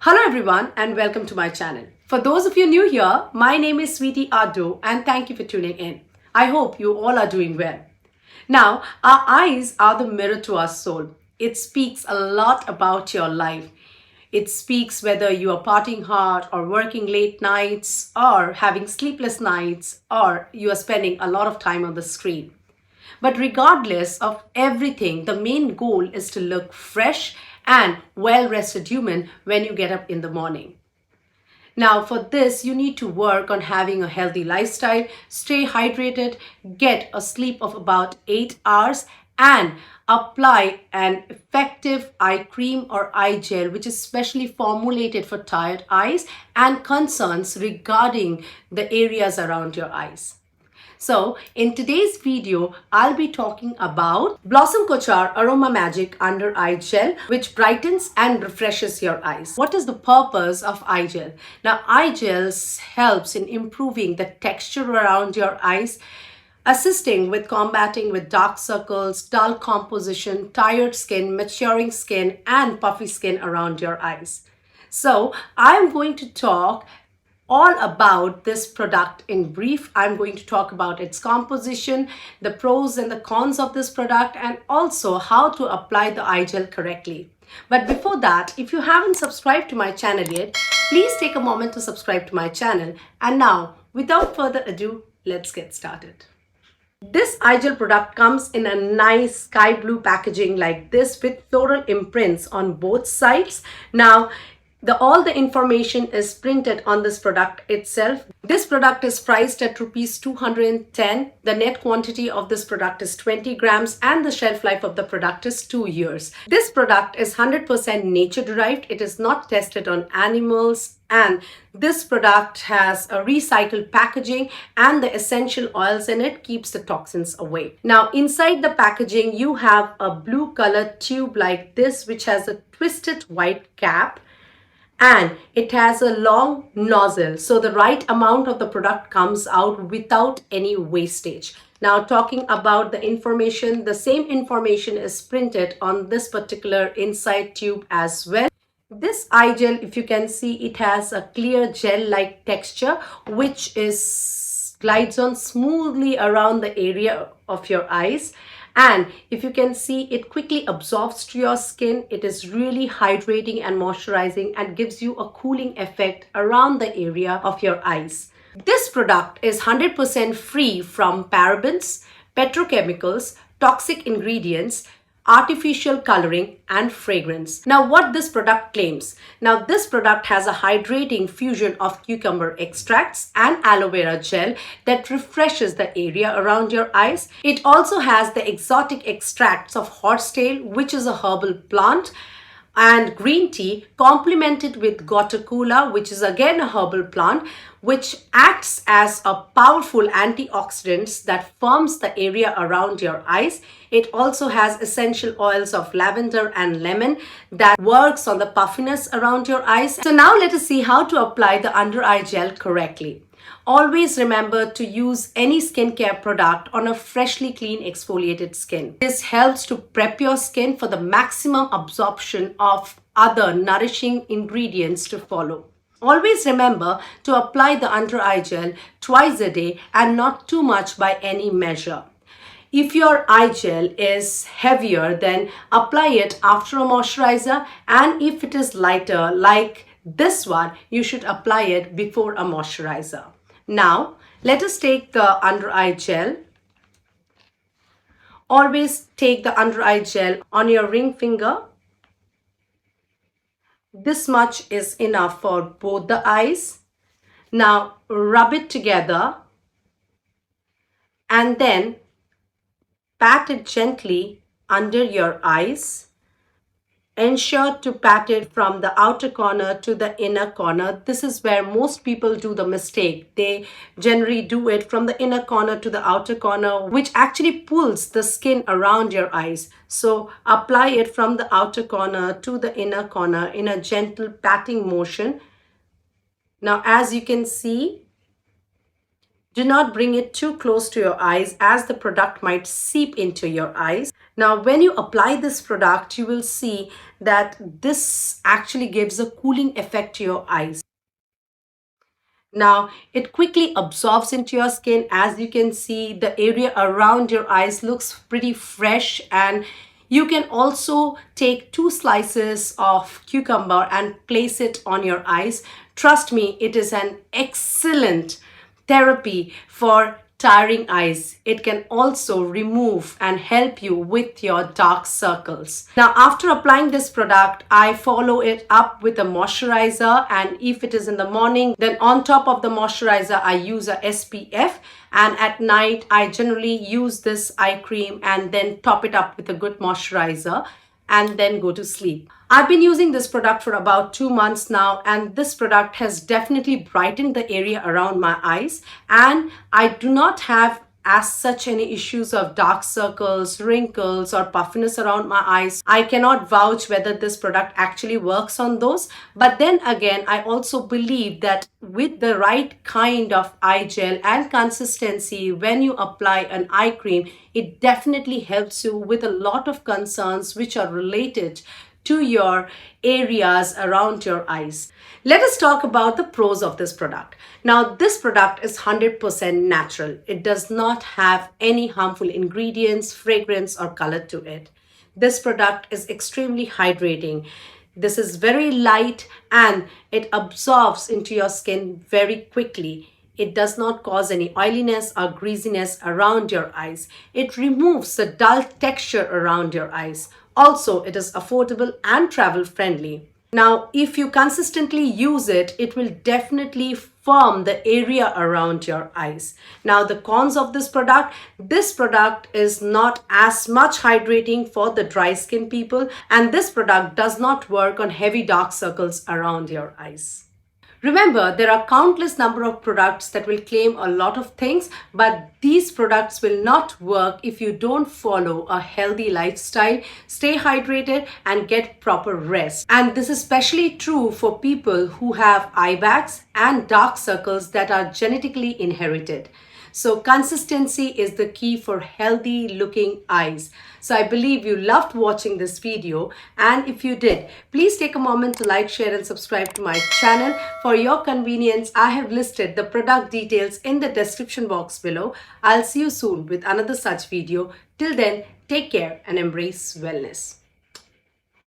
Hello everyone and welcome to my channel. For those of you new here, my name is Sweetie Addo and thank you for tuning in. I hope you all are doing well. Now, our eyes are the mirror to our soul. It speaks a lot about your life. It speaks whether you are partying hard or working late nights or having sleepless nights or you are spending a lot of time on the screen. But regardless of everything, the main goal is to look fresh and well-rested human when you get up in the morning. Now, for this, you need to work on having a healthy lifestyle, stay hydrated, get a sleep of about 8 hours, and apply an effective eye cream or eye gel, which is specially formulated for tired eyes and concerns regarding the areas around your eyes. So, in today's video, I'll be talking about Blossom Kochhar Aroma Magic Under Eye Gel, which brightens and refreshes your eyes. What is the purpose of eye gel? Now, eye gels helps in improving the texture around your eyes, assisting with combating with dark circles, dull composition, tired skin, maturing skin, and puffy skin around your eyes. So, I'm going to talk all about this product in brief. I'm going to talk about its composition, the pros and the cons of this product, and also how to apply the eye gel correctly. But before that, if you haven't subscribed to my channel yet, please take a moment to subscribe to my channel. And now, without further ado, let's get started. This eye gel product comes in a nice sky blue packaging like this with floral imprints on both sides. Now, all the information is printed on this product itself. This product is priced at rupees 210. The net quantity of this product is 20 grams and the shelf life of the product is 2 years. This product is 100% nature derived. It is not tested on animals, and this product has a recycled packaging and the essential oils in it keeps the toxins away. Now, inside the packaging, you have a blue colored tube like this, which has a twisted white cap. And it has a long nozzle, so the right amount of the product comes out without any wastage. Now, talking about the information, the same information is printed on this particular inside tube as well. This eye gel, if you can see, it has a clear gel-like texture, which glides on smoothly around the area of your eyes. And if you can see, it quickly absorbs to your skin. It is really hydrating and moisturizing and gives you a cooling effect around the area of your eyes. This product is 100% free from parabens, petrochemicals, toxic ingredients, artificial coloring, and fragrance. Now, what this product claims? Now, this product has a hydrating fusion of cucumber extracts and aloe vera gel that refreshes the area around your eyes. It also has the exotic extracts of horsetail, which is a herbal plant, and green tea complemented with gotu-kola, which is again a herbal plant, which acts as a powerful antioxidant that firms the area around your eyes. It also has essential oils of lavender and lemon that works on the puffiness around your eyes. So now let us see how to apply the under eye gel correctly. Always remember to use any skincare product on a freshly clean exfoliated skin. This helps to prep your skin for the maximum absorption of other nourishing ingredients to follow. Always remember to apply the under eye gel twice a day and not too much by any measure. If your eye gel is heavier, then apply it after a moisturizer, and if it is lighter like this one, you should apply it before a moisturizer. Now, let us take the under eye gel. Always take the under eye gel on your ring finger. This much is enough for both the eyes. Now, rub it together and then pat it gently under your eyes. Ensure to pat it from the outer corner to the inner corner. This is where most people do the mistake. They generally do it from the inner corner to the outer corner, which actually pulls the skin around your eyes. So apply it from the outer corner to the inner corner in a gentle patting motion. Now, as you can see, do not bring it too close to your eyes as the product might seep into your eyes. Now, when you apply this product, you will see that this actually gives a cooling effect to your eyes. Now, it quickly absorbs into your skin. As you can see, the area around your eyes looks pretty fresh, and you can also take 2 slices of cucumber and place it on your eyes. Trust me, it is an excellent therapy for tiring eyes. It can also remove and help you with your dark circles. Now, after applying this product, I follow it up with a moisturizer, and if it is in the morning, then on top of the moisturizer, I use a SPF, and at night, I generally use this eye cream and then top it up with a good moisturizer and then go to sleep. I've been using this product for about 2 months now, and this product has definitely brightened the area around my eyes, and I do not have as such any issues of dark circles, wrinkles, or puffiness around my eyes. I cannot vouch whether this product actually works on those, but then again, I also believe that with the right kind of eye gel and consistency, when you apply an eye cream, it definitely helps you with a lot of concerns which are related to your areas around your eyes. Let us talk about the pros of this product. Now, this product is 100% natural. It does not have any harmful ingredients, fragrance, or color to it. This product is extremely hydrating. This is very light and it absorbs into your skin very quickly. It does not cause any oiliness or greasiness around your eyes. It removes the dull texture around your eyes. Also, it is affordable and travel friendly. Now, if you consistently use it, it will definitely firm the area around your eyes. Now, the cons of this product is not as much hydrating for the dry skin people, and this product does not work on heavy dark circles around your eyes. Remember, there are countless number of products that will claim a lot of things, but these products will not work if you don't follow a healthy lifestyle, stay hydrated, and get proper rest. And this is especially true for people who have eye bags and dark circles that are genetically inherited. So consistency is the key for healthy looking eyes. So I believe you loved watching this video, and if you did, please take a moment to like, share and subscribe to my channel. For your convenience, I have listed the product details in the description box below. I'll see you soon with another such video. Till then, take care and embrace wellness.